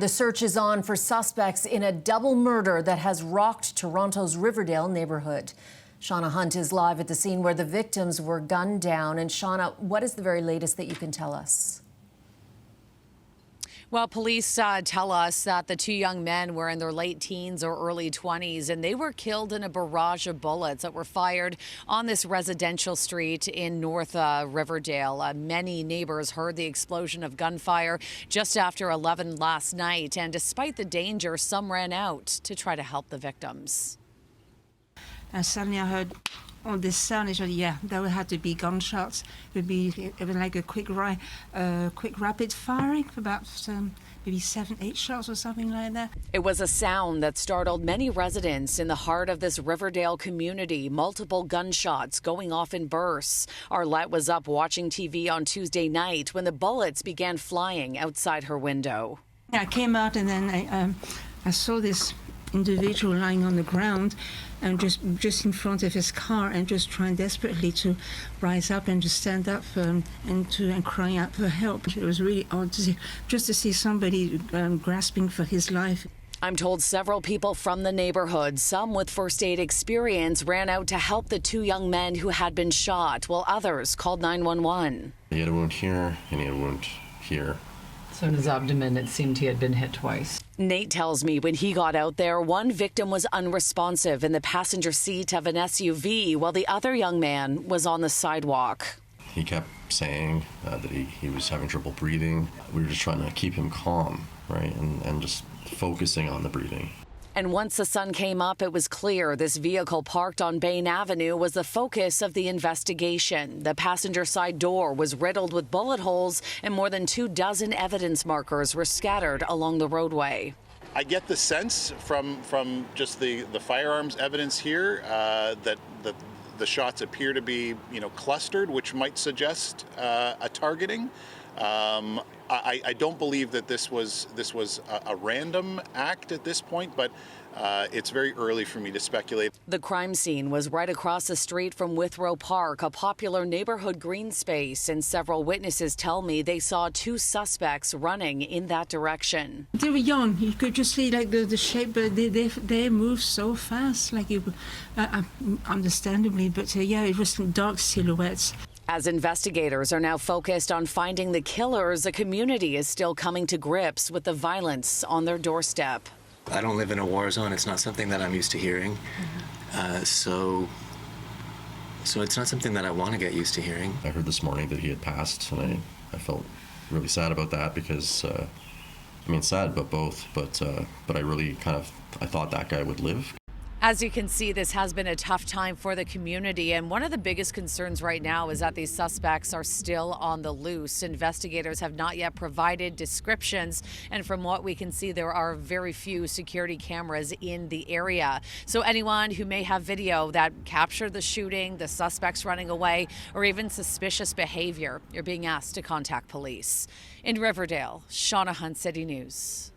the search is on for suspects in a double murder that has rocked Toronto's Riverdale neighbourhood. Shauna Hunt is live at the scene where the victims were gunned down. And Shauna, what is the very latest that you can tell us? Well, police tell us that the two young men were in their late teens or early 20s, and they were killed in a barrage of bullets that were fired on this residential street in North Riverdale. Many neighbors heard the explosion of gunfire just after 11 last night, and despite the danger, some ran out to try to help the victims. And suddenly I heard all this sound. I thought, yeah, there had to be gunshots. It was like a quick rapid firing for about maybe 7-8 shots or something like that. It was a sound that startled many residents in the heart of this Riverdale community. Multiple gunshots going off in bursts. Arlette was up watching TV on Tuesday night when the bullets began flying outside her window. I came out and then I saw this individual lying on the ground and just in front of his car and just trying desperately to rise up and to stand up and cry out for help. It was really odd to see somebody grasping for his life. I'm told several people from the neighborhood, some with first aid experience, ran out to help the two young men who had been shot, while others called 911. He had a wound here and he had a wound here. So in his abdomen, it seemed he had been hit twice. Nate tells me when he got out there, one victim was unresponsive in the passenger seat of an SUV, while the other young man was on the sidewalk. He kept saying that he was having trouble breathing. We were just trying to keep him calm, right, and just focusing on the breathing. And once the sun came up, it was clear this vehicle parked on Bain Avenue was the focus of the investigation. The passenger side door was riddled with bullet holes, and more than 24 evidence markers were scattered along the roadway. I get the sense from just the firearms evidence here that the shots appear to be, clustered, which might suggest a targeting. I don't believe that this was a random act at this point, but it's very early for me to speculate. The crime scene was right across the street from Withrow Park, a popular neighborhood green space, and several witnesses tell me they saw two suspects running in that direction. They were young. You could just see like the shape, but they moved so fast, understandably. But yeah, it was some dark silhouettes. As investigators are now focused on finding the killers, the community is still coming to grips with the violence on their doorstep. I don't live in a war zone. It's not something that I'm used to hearing. So it's not something that I want to get used to hearing. I heard this morning that he had passed, and I felt really sad about that because, sad about both, but I really I thought that guy would live. As you can see, this has been a tough time for the community, and one of the biggest concerns right now is that these suspects are still on the loose. Investigators have not yet provided descriptions, and from what we can see, there are very few security cameras in the area. So anyone who may have video that captured the shooting, the suspects running away, or even suspicious behavior, you're being asked to contact police. In Riverdale, Shauna Hunt, City News.